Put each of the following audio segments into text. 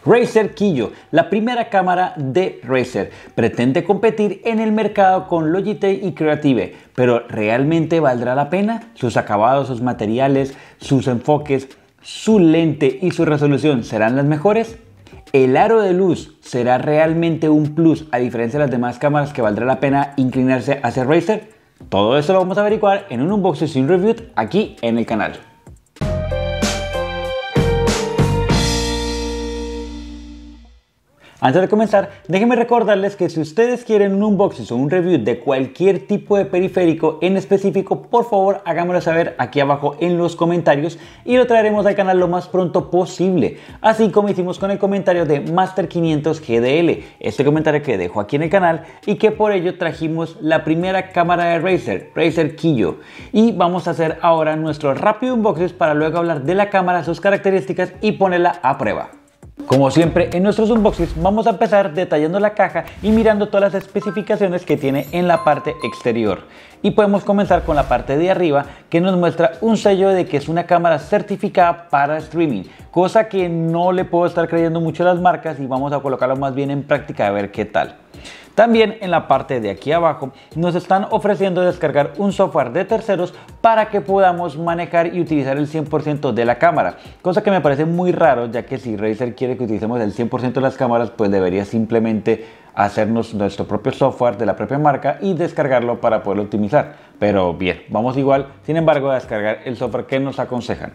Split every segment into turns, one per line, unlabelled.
Razer Kiyo, la primera cámara de Razer, pretende competir en el mercado con Logitech y Creative, pero ¿realmente valdrá la pena? ¿Sus acabados, sus materiales, sus enfoques, su lente y su resolución serán las mejores? ¿El aro de luz será realmente un plus a diferencia de las demás cámaras que valdrá la pena inclinarse hacia Razer? Todo eso lo vamos a averiguar en un unboxing y un review aquí en el canal. Antes de comenzar, déjenme recordarles que si ustedes quieren un unboxing o un review de cualquier tipo de periférico en específico, por favor háganmelo saber aquí abajo en los comentarios y lo traeremos al canal lo más pronto posible. Así como hicimos con el comentario de Master 500 GDL, este comentario que dejo aquí en el canal y que por ello trajimos la primera cámara de Razer Kiyo. Y vamos a hacer ahora nuestro rápido unboxing para luego hablar de la cámara, sus características y ponerla a prueba. Como siempre en nuestros unboxings vamos a empezar detallando la caja y mirando todas las especificaciones que tiene en la parte exterior. Y podemos comenzar con la parte de arriba que nos muestra un sello de que es una cámara certificada para streaming, cosa que no le puedo estar creyendo mucho a las marcas y vamos a colocarlo más bien en práctica a ver qué tal. También en la parte de aquí abajo nos están ofreciendo descargar un software de terceros para que podamos manejar y utilizar el 100% de la cámara, cosa que me parece muy raro, ya que si Razer quiere que utilicemos el 100% de las cámaras, pues debería simplemente hacernos nuestro propio software de la propia marca y descargarlo para poderlo optimizar. Pero bien, vamos igual, sin embargo, a descargar el software que nos aconsejan.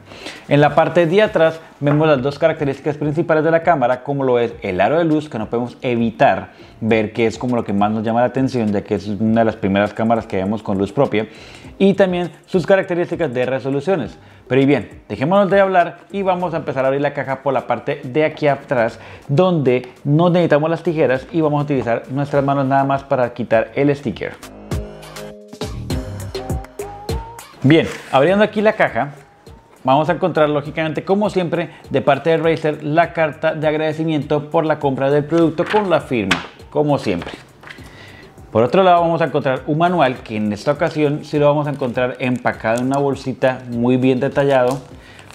En la parte de atrás vemos las dos características principales de la cámara, como lo es el aro de luz, que no podemos evitar ver que es como lo que más nos llama la atención, ya que es una de las primeras cámaras que vemos con luz propia, y también sus características de resoluciones. Pero y bien, dejémonos de hablar y vamos a empezar a abrir la caja por la parte de aquí atrás, donde no necesitamos las tijeras y vamos a utilizar nuestras manos nada más para quitar el sticker. Bien, abriendo aquí la caja, vamos a encontrar lógicamente, como siempre, de parte de Razer, la carta de agradecimiento por la compra del producto con la firma, como siempre. Por otro lado vamos a encontrar un manual que en esta ocasión sí lo vamos a encontrar empacado en una bolsita muy bien detallado.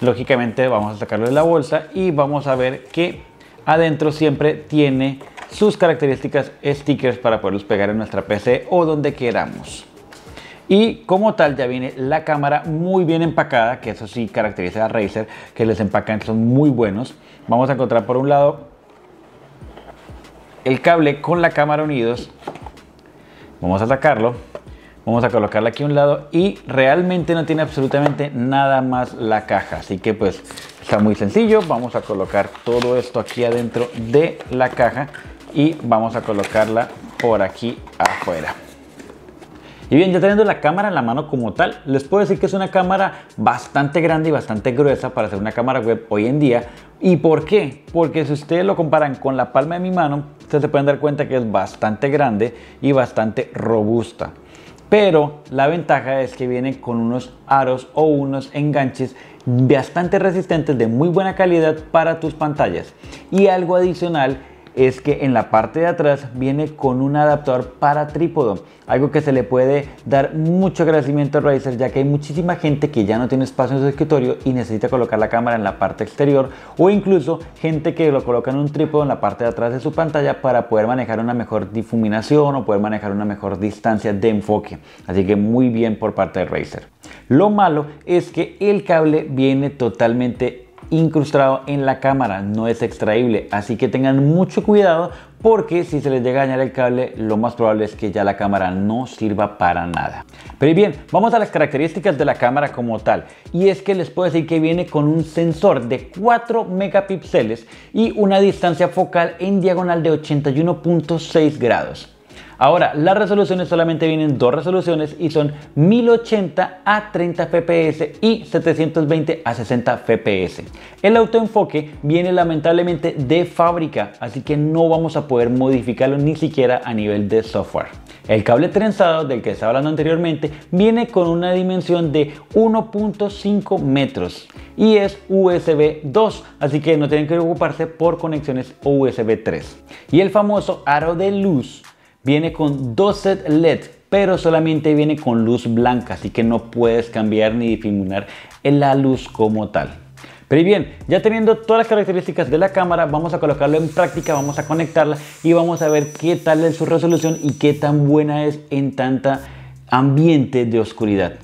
Lógicamente vamos a sacarlo de la bolsa y vamos a ver que adentro siempre tiene sus características stickers para poderlos pegar en nuestra PC o donde queramos. Y como tal ya viene la cámara muy bien empacada, que eso sí caracteriza a Razer, que les empacan, son muy buenos. Vamos a encontrar por un lado el cable con la cámara unidos. Vamos a sacarlo, vamos a colocarla aquí a un lado y realmente no tiene absolutamente nada más la caja, así que pues está muy sencillo. Vamos a colocar todo esto aquí adentro de la caja y vamos a colocarla por aquí afuera. Y bien, ya teniendo la cámara en la mano como tal, les puedo decir que es una cámara bastante grande y bastante gruesa para ser una cámara web hoy en día. ¿Y por qué? Porque si ustedes lo comparan con la palma de mi mano, ustedes se pueden dar cuenta que es bastante grande y bastante robusta. Pero la ventaja es que viene con unos aros o unos enganches bastante resistentes de muy buena calidad para tus pantallas. Y algo adicional es que en la parte de atrás viene con un adaptador para trípode, algo que se le puede dar mucho agradecimiento a Razer, ya que hay muchísima gente que ya no tiene espacio en su escritorio y necesita colocar la cámara en la parte exterior, o incluso gente que lo coloca en un trípode en la parte de atrás de su pantalla para poder manejar una mejor difuminación o poder manejar una mejor distancia de enfoque. Así que muy bien por parte de Razer. Lo malo es que el cable viene totalmente incrustado en la cámara, no es extraíble, así que tengan mucho cuidado porque si se les llega a dañar el cable, lo más probable es que ya la cámara no sirva para nada. Pero bien, vamos a las características de la cámara como tal, y es que les puedo decir que viene con un sensor de 4 megapíxeles y una distancia focal en diagonal de 81.6 grados. Ahora, las resoluciones solamente vienen dos resoluciones y son 1080 a 30 fps y 720 a 60 fps. El autoenfoque viene lamentablemente de fábrica, así que no vamos a poder modificarlo ni siquiera a nivel de software. El cable trenzado del que estaba hablando anteriormente viene con una dimensión de 1.5 metros y es USB 2, así que no tienen que preocuparse por conexiones USB 3. Y el famoso aro de luz viene con 2 sets LED, pero solamente viene con luz blanca, así que no puedes cambiar ni difuminar la luz como tal. Pero bien, ya teniendo todas las características de la cámara, vamos a colocarlo en práctica, vamos a conectarla y vamos a ver qué tal es su resolución y qué tan buena es en tanta ambiente de oscuridad.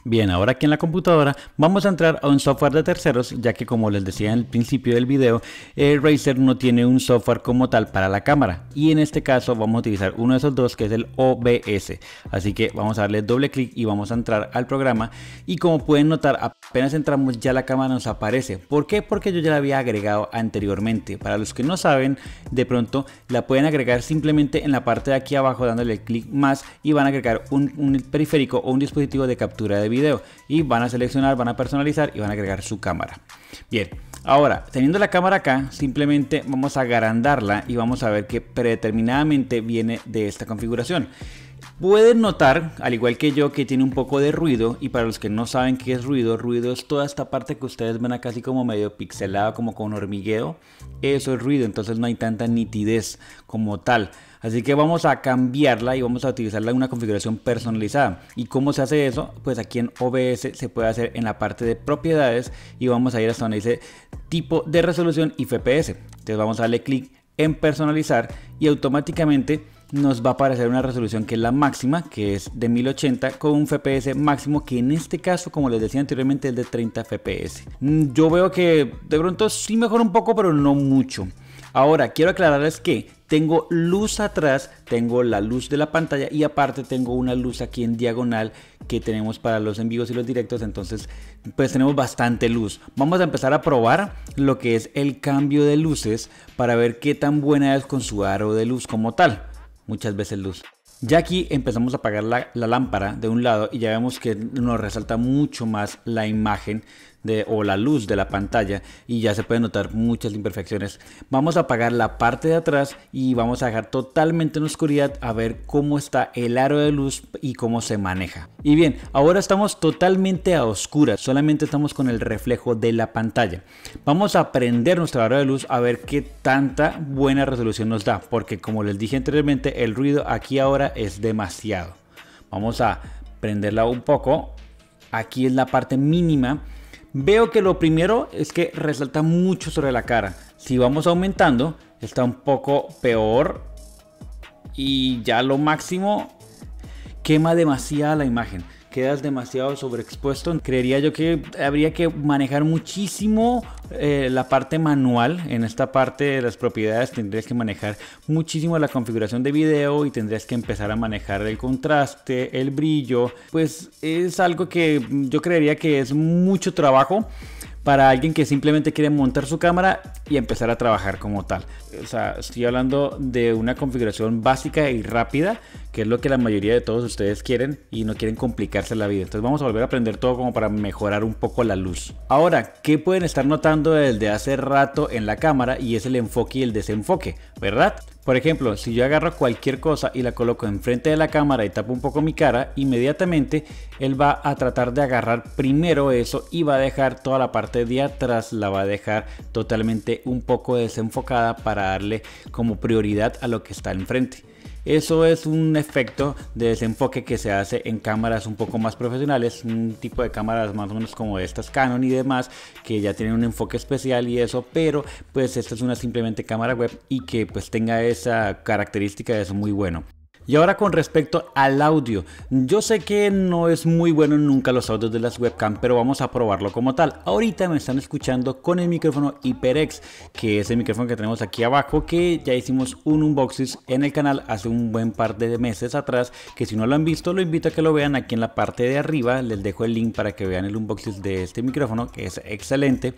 Bien, ahora aquí en la computadora vamos a entrar a un software de terceros, ya que como les decía en el principio del video, Razer no tiene un software como tal para la cámara, y en este caso vamos a utilizar uno de esos dos, que es el OBS. Así que vamos a darle doble clic y vamos a entrar al programa, y como pueden notar, apenas entramos ya la cámara nos aparece. ¿Por qué? Porque yo ya la había agregado anteriormente. Para los que no saben, de pronto la pueden agregar simplemente en la parte de aquí abajo dándole clic más, y van a agregar un periférico o un dispositivo de captura de video, y van a seleccionar, van a personalizar y van a agregar su cámara. Bien, ahora teniendo la cámara acá, simplemente vamos a agrandarla y vamos a ver que predeterminadamente viene de esta configuración. Pueden notar, al igual que yo, que tiene un poco de ruido, y para los que no saben qué es ruido, ruido es toda esta parte que ustedes ven acá así como medio pixelada, como con hormigueo. Eso es ruido, entonces no hay tanta nitidez como tal. Así que vamos a cambiarla y vamos a utilizarla en una configuración personalizada. ¿Y cómo se hace eso? Pues aquí en OBS se puede hacer en la parte de propiedades, y vamos a ir hasta donde dice tipo de resolución y FPS. Entonces vamos a darle clic en personalizar y automáticamente nos va a aparecer una resolución que es la máxima, que es de 1080 con un FPS máximo, que en este caso, como les decía anteriormente, es de 30 FPS. Yo veo que de pronto sí mejora un poco, pero no mucho. Ahora quiero aclararles que tengo luz atrás, tengo la luz de la pantalla, y aparte tengo una luz aquí en diagonal que tenemos para los en vivos y los directos. Entonces pues tenemos bastante luz. Vamos a empezar a probar lo que es el cambio de luces para ver qué tan buena es con su aro de luz como tal. Muchas veces luz. Ya aquí empezamos a apagar la lámpara de un lado y ya vemos que nos resalta mucho más la imagen o la luz de la pantalla, y ya se pueden notar muchas imperfecciones. Vamos a apagar la parte de atrás y vamos a dejar totalmente en oscuridad a ver cómo está el aro de luz y cómo se maneja. Y bien, ahora estamos totalmente a oscuras, solamente estamos con el reflejo de la pantalla. Vamos a prender nuestro aro de luz a ver qué tanta buena resolución nos da, porque como les dije anteriormente, el ruido aquí ahora es demasiado. Vamos a prenderla un poco. Aquí es la parte mínima. Veo que lo primero es que resalta mucho sobre la cara. Si vamos aumentando, está un poco peor, y ya lo máximo quema demasiado la imagen. Quedas demasiado sobreexpuesto. Creería yo que habría que manejar muchísimo la parte manual. En esta parte de las propiedades tendrías que manejar muchísimo la configuración de video, y tendrías que empezar a manejar el contraste, el brillo. Pues es algo que yo creería que es mucho trabajo para alguien que simplemente quiere montar su cámara y empezar a trabajar como tal. O sea, estoy hablando de una configuración básica y rápida, que es lo que la mayoría de todos ustedes quieren, y no quieren complicarse la vida. Entonces vamos a volver a aprender todo como para mejorar un poco la luz. Ahora, ¿qué pueden estar notando desde hace rato en la cámara? Y es el enfoque y el desenfoque, ¿verdad? Por ejemplo, si yo agarro cualquier cosa y la coloco enfrente de la cámara y tapo un poco mi cara, inmediatamente él va a tratar de agarrar primero eso, y va a dejar toda la parte de atrás, la va a dejar totalmente un poco desenfocada para darle como prioridad a lo que está enfrente. Eso es un efecto de desenfoque que se hace en cámaras un poco más profesionales, un tipo de cámaras más o menos como estas Canon y demás, que ya tienen un enfoque especial y eso, pero pues esta es una simplemente cámara web, y que pues tenga esa característica es muy bueno. Y ahora con respecto al audio, yo sé que no es muy bueno nunca los audios de las webcam, pero vamos a probarlo como tal. Ahorita me están escuchando con el micrófono HyperX, que es el micrófono que tenemos aquí abajo, que ya hicimos un unboxing en el canal hace un buen par de meses atrás, que si no lo han visto, lo invito a que lo vean aquí en la parte de arriba. Les dejo el link para que vean el unboxing de este micrófono, que es excelente.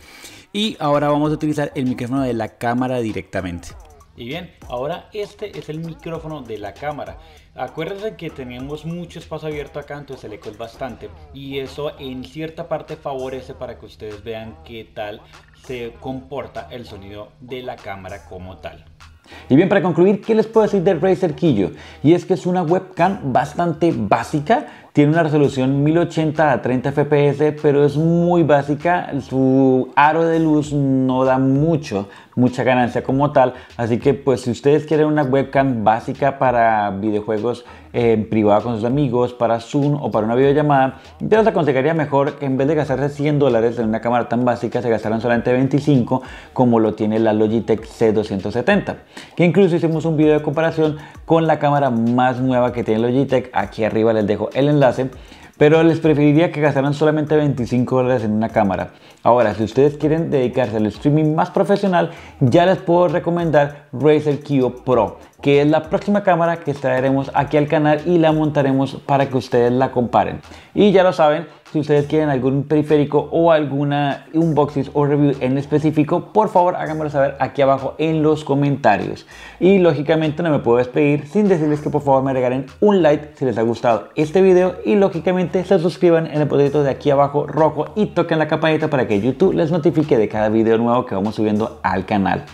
Y ahora vamos a utilizar el micrófono de la cámara directamente. Y bien, ahora este es el micrófono de la cámara. Acuérdense que teníamos mucho espacio abierto acá, entonces el eco es bastante, y eso en cierta parte favorece para que ustedes vean qué tal se comporta el sonido de la cámara como tal. Y bien, para concluir, ¿qué les puedo decir del Razer Kiyo? Y es que es una webcam bastante básica, Tiene una resolución 1080 a 30 fps, pero es muy básica. Su aro de luz no da mucha ganancia como tal. Así que pues si ustedes quieren una webcam básica para videojuegos en privado con sus amigos, para Zoom o para una videollamada, yo les aconsejaría mejor que en vez de gastarse $100 en una cámara tan básica, se gastaran solamente 25, como lo tiene la Logitech C270, que incluso hicimos un video de comparación con la cámara más nueva que tiene Logitech. Aquí arriba les dejo el enlace, pero les preferiría que gastaran solamente $25 en una cámara. Ahora, si ustedes quieren dedicarse al streaming más profesional, ya les puedo recomendar Razer Kiyo Pro, que es la próxima cámara que traeremos aquí al canal y la montaremos para que ustedes la comparen. Y ya lo saben, si ustedes quieren algún periférico o alguna unboxing o review en específico, por favor háganmelo saber aquí abajo en los comentarios. Y lógicamente no me puedo despedir sin decirles que por favor me regalen un like si les ha gustado este video, y lógicamente se suscriban en el botoncito de aquí abajo rojo y toquen la campanita para que YouTube les notifique de cada video nuevo que vamos subiendo al canal.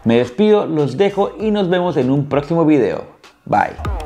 Me despido, los dejo y nos vemos en un próximo video. Bye.